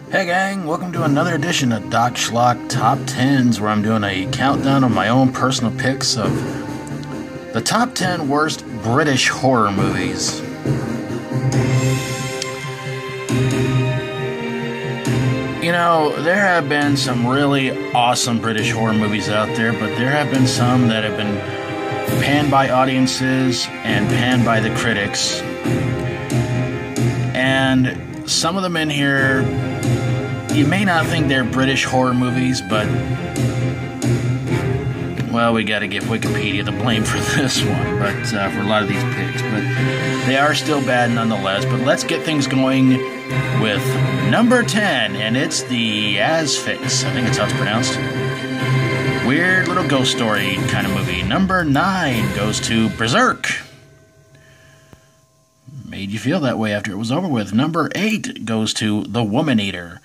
Hey gang, welcome to another edition of Doc Schlock Top 10s, where I'm doing a countdown of my own personal picks of the top 10 worst British horror movies. You know, there have been some really awesome British horror movies out there, but there have been some that have been panned by audiences and panned by the critics. And some of them in here, you may not think they're British horror movies, but, well, we gotta give Wikipedia the blame for this one, but for a lot of these picks, but they are still bad nonetheless. But let's get things going with number 10, and it's the Asphyx, I think that's how it's pronounced. Weird little ghost story kind of movie. Number 9 goes to Berserk. Made you feel that way after it was over with. Number 8 goes to The Woman Eater,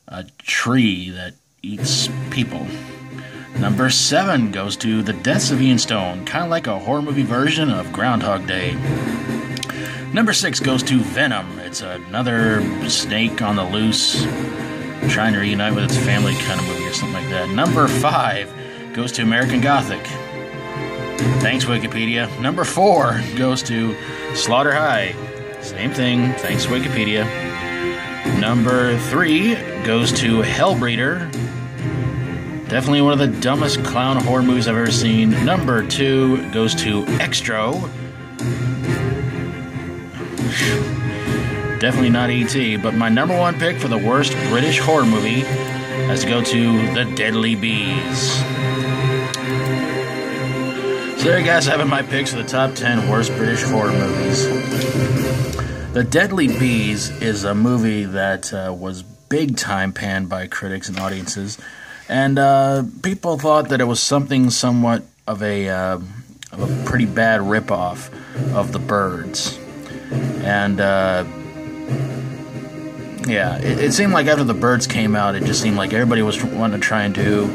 a tree that eats people. Number 7 goes to The Deaths of Ian Stone, kind of like a horror movie version of Groundhog Day. Number 6 goes to Venom. It's another snake on the loose, trying to reunite with its family kind of movie or something like that. Number 5 goes to American Gothic. Thanks, Wikipedia. Number 4 goes to Slaughter High. Same thing. Thanks, Wikipedia. Number 3 goes to Hellbreeder. Definitely one of the dumbest clown horror movies I've ever seen. Number 2 goes to Extro. Definitely not E.T., but my number 1 pick for the worst British horror movie has to go to The Deadly Bees. So there you guys have it, my picks for the top 10 worst British horror movies. The Deadly Bees is a movie that was big time panned by critics and audiences, and people thought that it was something somewhat of a pretty bad ripoff of The Birds. And yeah, it seemed like after The Birds came out, it just seemed like everybody was wanting to try and do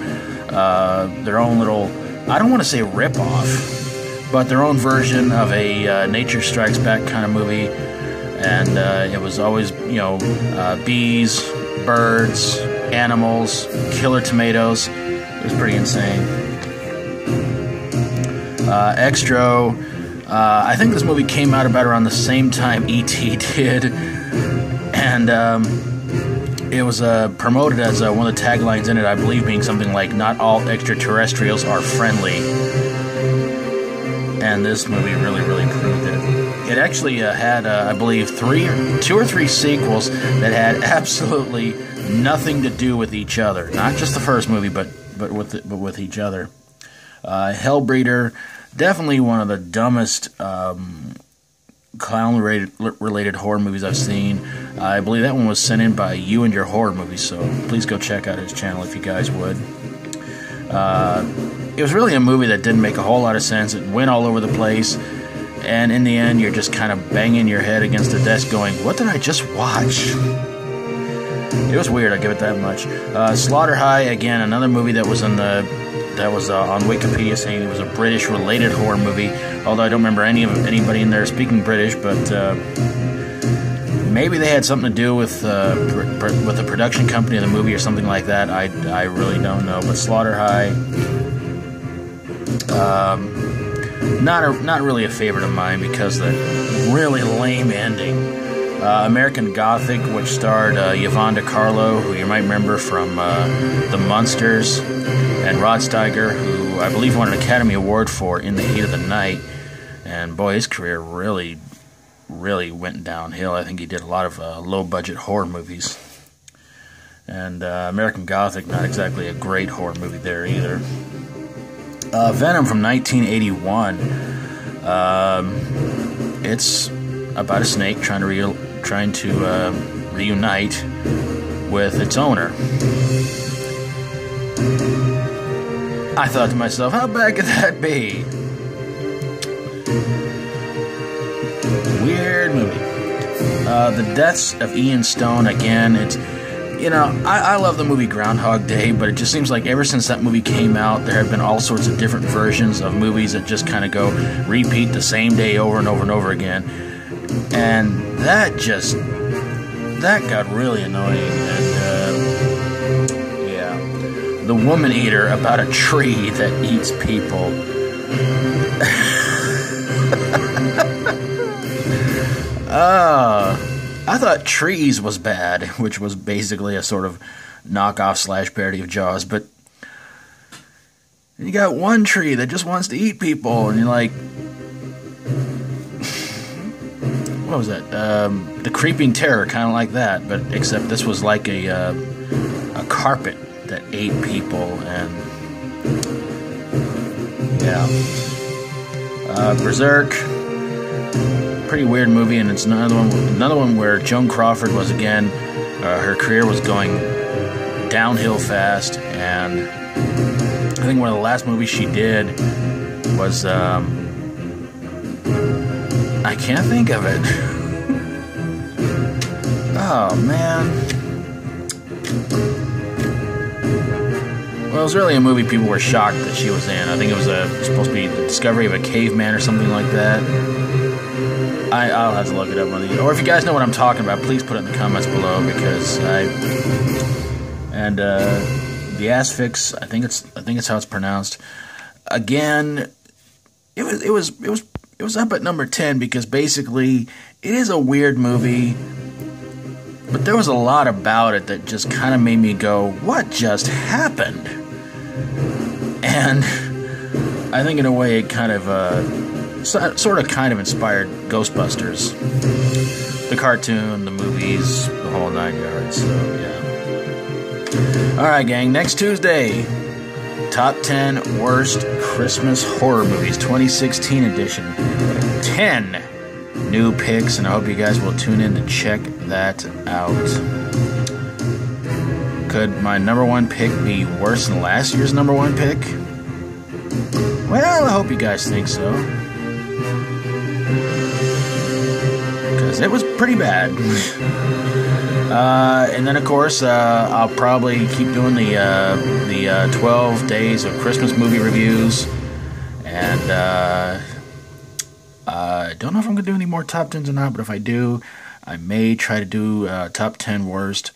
their own little, I don't want to say rip-off, but their own version of a Nature Strikes Back kind of movie. And it was always, bees, birds, animals, killer tomatoes. It was pretty insane. Extro, I think this movie came out about around the same time E.T. did. And it was promoted as one of the taglines in it, I believe, being something like, "Not all extraterrestrials are friendly." And this movie really, really proved it. It actually had, I believe, 2 or 3 sequels that had absolutely nothing to do with each other. Not just the first movie, but with each other. Hellbreeder, definitely one of the dumbest clown-related horror movies I've seen. I believe that one was sent in by You and Your Horror Movies, so please go check out his channel if you guys would. It was really a movie that didn't make a whole lot of sense. It went all over the place, and in the end, you're just kind of banging your head against the desk going, what did I just watch? It was weird, I'll give it that much. Slaughter High, again, another movie that was on Wikipedia saying it was a British-related horror movie, although I don't remember anybody in there speaking British, but maybe they had something to do with the production company of the movie or something like that. I really don't know, but Slaughter High, not really a favorite of mine because of the really lame ending. American Gothic, which starred Yvonne DiCarlo, who you might remember from The Munsters, and Rod Steiger, who I believe won an Academy Award for In the Heat of the Night. And boy, his career really, really went downhill. I think he did a lot of low-budget horror movies. And American Gothic, not exactly a great horror movie there either. Venom from 1981. It's about a snake trying to reunite with its owner. I thought to myself, how bad could that be? Weird movie. The Deaths of Ian Stone, again, it's, I love the movie Groundhog Day, but it just seems like ever since that movie came out, there have been all sorts of different versions of movies that just kind of repeat the same day over and over and over again. And that got really annoying, and The Woman Eater, about a tree that eats people. I thought Trees was bad, which was basically a sort of knockoff / parody of Jaws, but you got one tree that just wants to eat people, and you're like, what was that? The Creeping Terror, kind of like that, but except this was like a carpet that ate people, and yeah. Berserk, pretty weird movie, and it's another one where Joan Crawford was again, her career was going downhill fast, and I think one of the last movies she did was I can't think of it. Oh man. Well, it was really a movie people were shocked that she was in. I think it was supposed to be the discovery of a caveman or something like that. I'll have to look it up one of these. Or if you guys know what I'm talking about, please put it in the comments below, because the Asphyx, I think it's how it's pronounced. Again, it was up at number 10 because basically it is a weird movie, but there was a lot about it that just kind of made me go, what just happened? And I think in a way it kind of sort of inspired Ghostbusters, the cartoon, the movies, the whole 9 yards. So yeah. Alright gang, next Tuesday, Top 10 Worst Christmas Horror Movies 2016 edition. 10 new picks, and I hope you guys will tune in to check that out. Could my number one pick be worse than last year's number one pick? Well, I hope you guys think so, because it was pretty bad. And then, of course, I'll probably keep doing the 12 days of Christmas movie reviews. And I don't know if I'm going to do any more top 10s or not, but if I do, I may try to do top 10 worst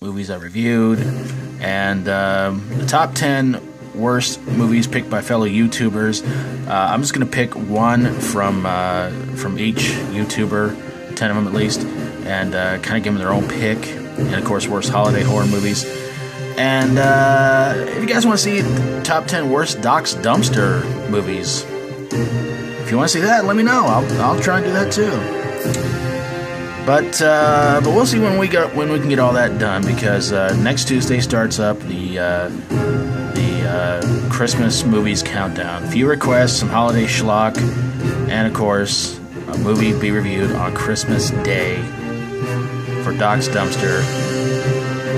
movies I reviewed. And the top 10 worst movies picked by fellow YouTubers. I'm just going to pick one from each YouTuber, 10 of them at least, and kind of give them their own pick. And of course, worst holiday horror movies. And if you guys want to see top 10 worst Doc's Dumpster movies, if you want to see that, let me know. I'll try and do that too. But we'll see when we can get all that done, because next Tuesday starts up the Christmas movies countdown. A few requests, some holiday schlock, and of course a movie be reviewed on Christmas Day for Doc's Dumpster.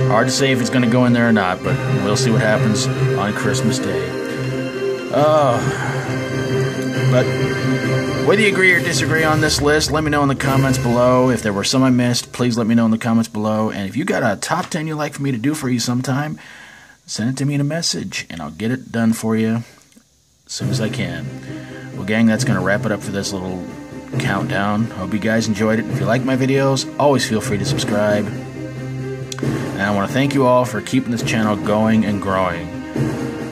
Hard to say if it's going to go in there or not, but we'll see what happens on Christmas Day. But whether you agree or disagree on this list, let me know in the comments below. If there were some I missed, please let me know in the comments below. And if you got a top 10 you'd like for me to do for you sometime, send it to me in a message, and I'll get it done for you as soon as I can. Well, gang, that's going to wrap it up for this little countdown. Hope you guys enjoyed it. If you like my videos, always feel free to subscribe. And I want to thank you all for keeping this channel going and growing.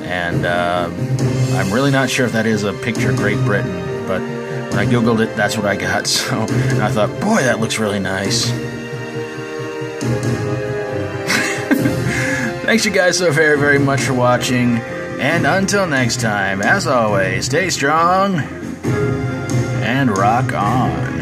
And I'm really not sure if that is a picture of Great Britain, but when I Googled it, that's what I got. So and I thought, boy, that looks really nice. Thanks you guys so very, very much for watching. And until next time, as always, stay strong and rock on.